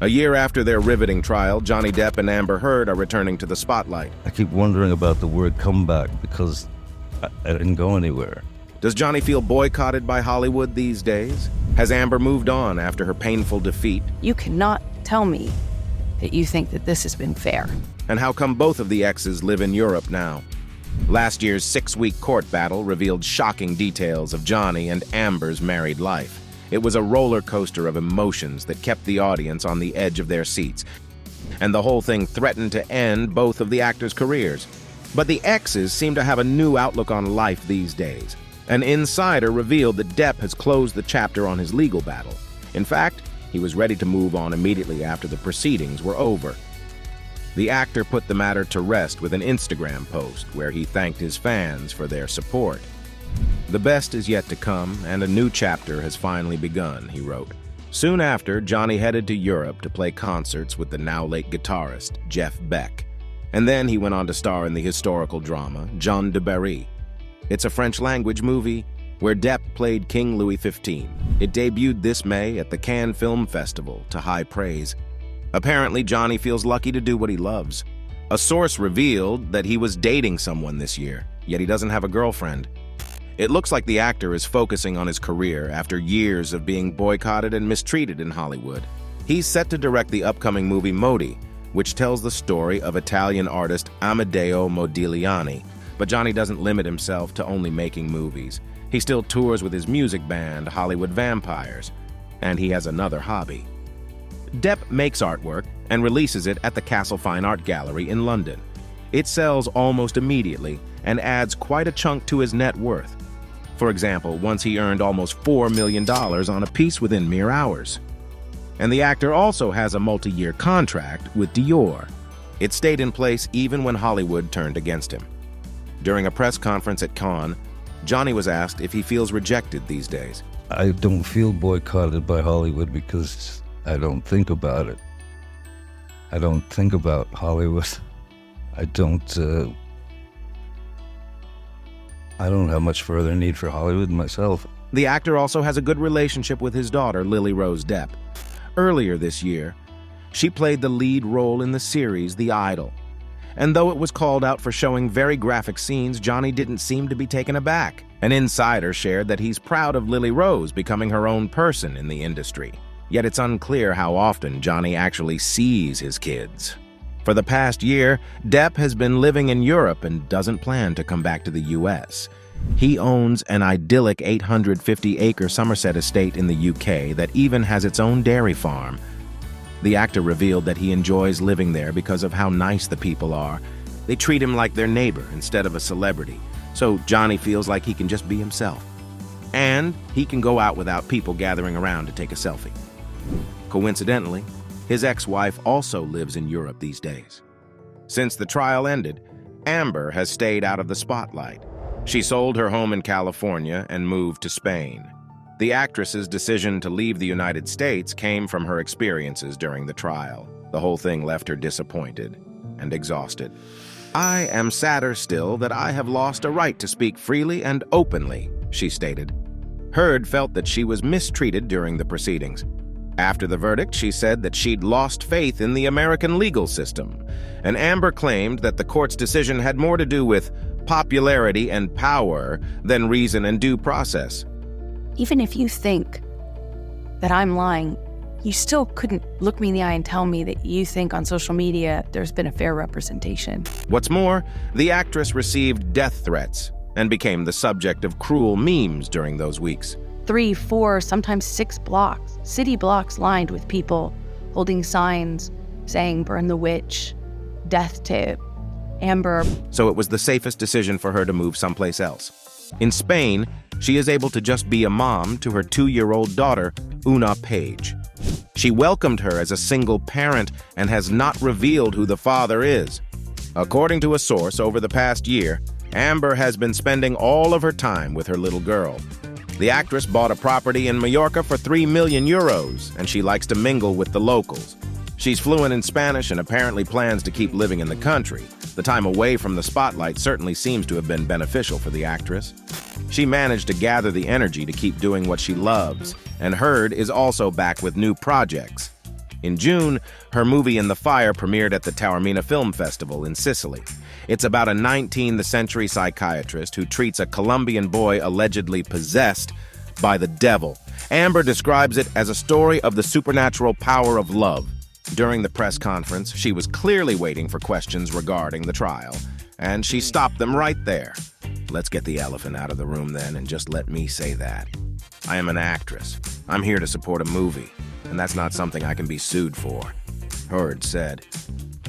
A year after their riveting trial, Johnny Depp and Amber Heard are returning to the spotlight. I keep wondering about the word comeback because I didn't go anywhere. Does Johnny feel boycotted by Hollywood these days? Has Amber moved on after her painful defeat? You cannot tell me that you think that this has been fair. And how come both of the exes live in Europe now? Last year's 6-week court battle revealed shocking details of Johnny and Amber's married life. It was a roller coaster of emotions that kept the audience on the edge of their seats. And the whole thing threatened to end both of the actors' careers. But the exes seem to have a new outlook on life these days. An insider revealed that Depp has closed the chapter on his legal battle. In fact, he was ready to move on immediately after the proceedings were over. The actor put the matter to rest with an Instagram post where he thanked his fans for their support. "The best is yet to come, and a new chapter has finally begun," he wrote. Soon after, Johnny headed to Europe to play concerts with the now-late guitarist, Jeff Beck. And then he went on to star in the historical drama, Jean de Barry. It's a French-language movie where Depp played King Louis XV. It debuted this May at the Cannes Film Festival to high praise. Apparently, Johnny feels lucky to do what he loves. A source revealed that he was dating someone this year, yet he doesn't have a girlfriend. It looks like the actor is focusing on his career after years of being boycotted and mistreated in Hollywood. He's set to direct the upcoming movie Modi, which tells the story of Italian artist Amedeo Modigliani. But Johnny doesn't limit himself to only making movies. He still tours with his music band, Hollywood Vampires, and he has another hobby. Depp makes artwork and releases it at the Castle Fine Art Gallery in London. It sells almost immediately and adds quite a chunk to his net worth. For example, once he earned almost $4 million on a piece within mere hours. And the actor also has a multi-year contract with Dior. It stayed in place even when Hollywood turned against him. During a press conference at Cannes, Johnny was asked if he feels rejected these days. I don't feel boycotted by Hollywood because I don't think about it. I don't think about Hollywood. I don't have much further need for Hollywood myself. The actor also has a good relationship with his daughter, Lily Rose Depp. Earlier this year, she played the lead role in the series The Idol. And though it was called out for showing very graphic scenes, Johnny didn't seem to be taken aback. An insider shared that he's proud of Lily Rose becoming her own person in the industry. Yet it's unclear how often Johnny actually sees his kids. For the past year, Depp has been living in Europe and doesn't plan to come back to the US. He owns an idyllic 850-acre Somerset estate in the UK that even has its own dairy farm. The actor revealed that he enjoys living there because of how nice the people are. They treat him like their neighbor instead of a celebrity, so Johnny feels like he can just be himself. And he can go out without people gathering around to take a selfie. Coincidentally, his ex-wife also lives in Europe these days. Since the trial ended, Amber has stayed out of the spotlight. She sold her home in California and moved to Spain. The actress's decision to leave the United States came from her experiences during the trial. The whole thing left her disappointed and exhausted. "I am sadder still that I have lost a right to speak freely and openly," she stated. Heard felt that she was mistreated during the proceedings. After the verdict, she said that she'd lost faith in the American legal system, and Amber claimed that the court's decision had more to do with popularity and power than reason and due process. Even if you think that I'm lying, you still couldn't look me in the eye and tell me that you think on social media there's been a fair representation. What's more, the actress received death threats and became the subject of cruel memes during those weeks. 3, 4, sometimes 6 blocks, city blocks lined with people holding signs saying "Burn the witch," "Death to Amber." So it was the safest decision for her to move someplace else. In Spain, she is able to just be a mom to her 2-year-old daughter, Una Page. She welcomed her as a single parent and has not revealed who the father is. According to a source, over the past year, Amber has been spending all of her time with her little girl. The actress bought a property in Mallorca for €3 million, and she likes to mingle with the locals. She's fluent in Spanish and apparently plans to keep living in the country. The time away from the spotlight certainly seems to have been beneficial for the actress. She managed to gather the energy to keep doing what she loves, and Heard is also back with new projects. In June, her movie In the Fire premiered at the Taormina Film Festival in Sicily. It's about a 19th-century psychiatrist who treats a Colombian boy allegedly possessed by the devil. Amber describes it as a story of the supernatural power of love. During the press conference, she was clearly waiting for questions regarding the trial, and she stopped them right there. Let's get the elephant out of the room then, and just let me say that. I am an actress. I'm here to support a movie, and that's not something I can be sued for, Heard said.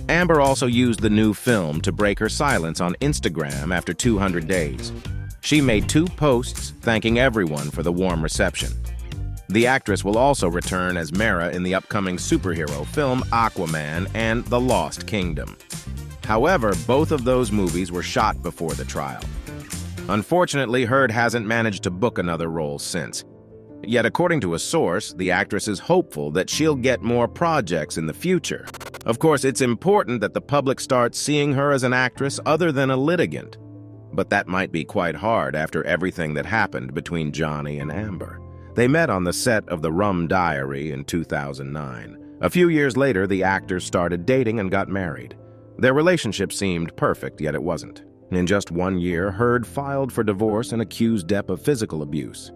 Amber also used the new film to break her silence on Instagram after 200 days. She made 2 posts thanking everyone for the warm reception. The actress will also return as Mera in the upcoming superhero film Aquaman and The Lost Kingdom. However, both of those movies were shot before the trial. Unfortunately, Heard hasn't managed to book another role since. Yet, according to a source, the actress is hopeful that she'll get more projects in the future. Of course, it's important that the public starts seeing her as an actress other than a litigant. But that might be quite hard after everything that happened between Johnny and Amber. They met on the set of The Rum Diary in 2009. A few years later, the actors started dating and got married. Their relationship seemed perfect, yet it wasn't. In just 1 year, Heard filed for divorce and accused Depp of physical abuse.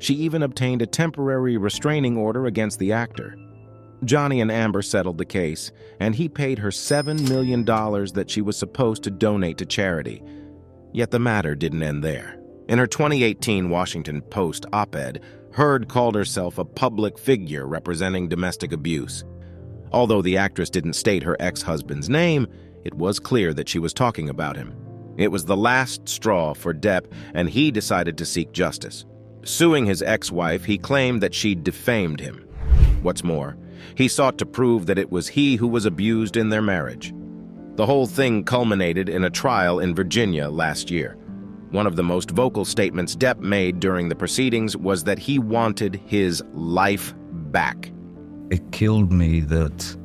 She even obtained a temporary restraining order against the actor. Johnny and Amber settled the case, and he paid her $7 million that she was supposed to donate to charity. Yet the matter didn't end there. In her 2018 Washington Post op-ed, Heard called herself a public figure representing domestic abuse. Although the actress didn't state her ex-husband's name, it was clear that she was talking about him. It was the last straw for Depp, and he decided to seek justice. Suing his ex-wife, he claimed that she defamed him. What's more, he sought to prove that it was he who was abused in their marriage. The whole thing culminated in a trial in Virginia last year. One of the most vocal statements Depp made during the proceedings was that he wanted his life back. It killed me that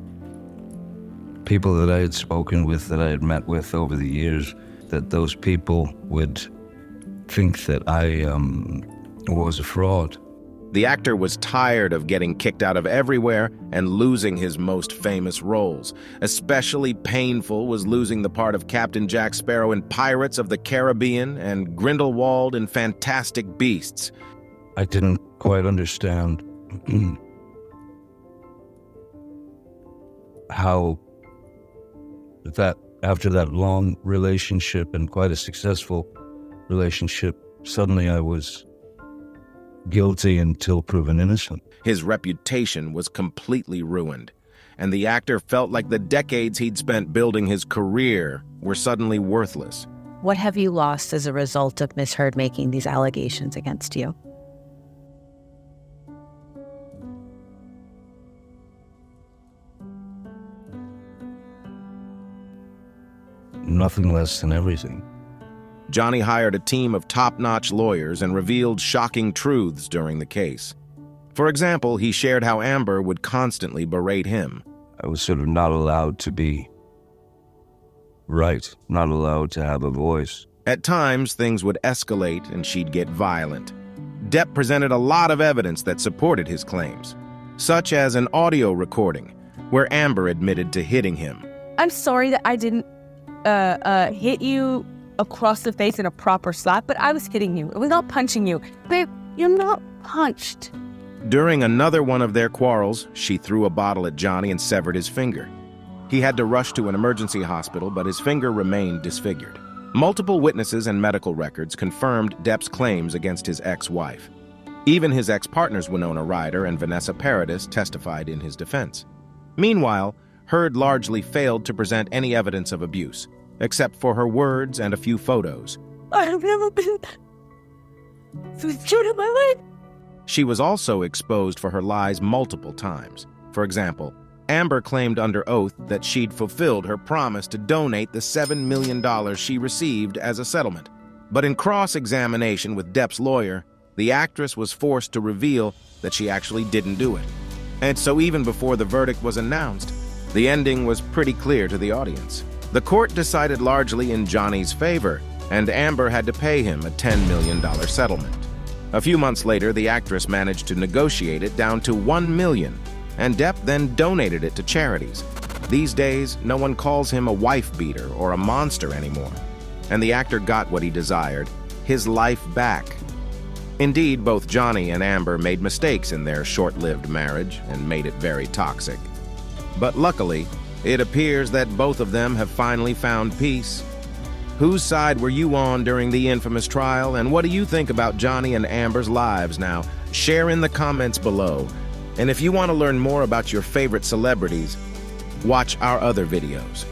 people that I had spoken with, that I had met with over the years, that those people would think that I was a fraud. The actor was tired of getting kicked out of everywhere and losing his most famous roles. Especially painful was losing the part of Captain Jack Sparrow in Pirates of the Caribbean and Grindelwald in Fantastic Beasts. I didn't quite understand how that after that long relationship and quite a successful relationship, suddenly I was guilty until proven innocent. His reputation was completely ruined, and the actor felt like the decades he'd spent building his career were suddenly worthless. What have you lost as a result of Miss Heard making these allegations against you? Nothing less than everything. Johnny hired a team of top-notch lawyers and revealed shocking truths during the case. For example, he shared how Amber would constantly berate him. I was sort of not allowed to be right, not allowed to have a voice. At times, things would escalate and she'd get violent. Depp presented a lot of evidence that supported his claims, such as an audio recording where Amber admitted to hitting him. I'm sorry that I didn't hit you across the face in a proper slap, but I was hitting you. I was not punching you. Babe, you're not punched. During another one of their quarrels, she threw a bottle at Johnny and severed his finger. He had to rush to an emergency hospital, but his finger remained disfigured. Multiple witnesses and medical records confirmed Depp's claims against his ex-wife. Even his ex-partners Winona Ryder and Vanessa Paradis testified in his defense. Meanwhile, Heard largely failed to present any evidence of abuse, except for her words and a few photos. I have never been so scared in my life. She was also exposed for her lies multiple times. For example, Amber claimed under oath that she'd fulfilled her promise to donate the $7 million she received as a settlement. But in cross-examination with Depp's lawyer, the actress was forced to reveal that she actually didn't do it. And so even before the verdict was announced, the ending was pretty clear to the audience. The court decided largely in Johnny's favor, and Amber had to pay him a $10 million settlement. A few months later, the actress managed to negotiate it down to $1 million. and Depp then donated it to charities. These days, no one calls him a wife-beater or a monster anymore, and the actor got what he desired, his life back. Indeed, both Johnny and Amber made mistakes in their short-lived marriage and made it very toxic. But luckily, it appears that both of them have finally found peace. Whose side were you on during the infamous trial, and what do you think about Johnny and Amber's lives now? Share in the comments below. And if you want to learn more about your favorite celebrities, watch our other videos.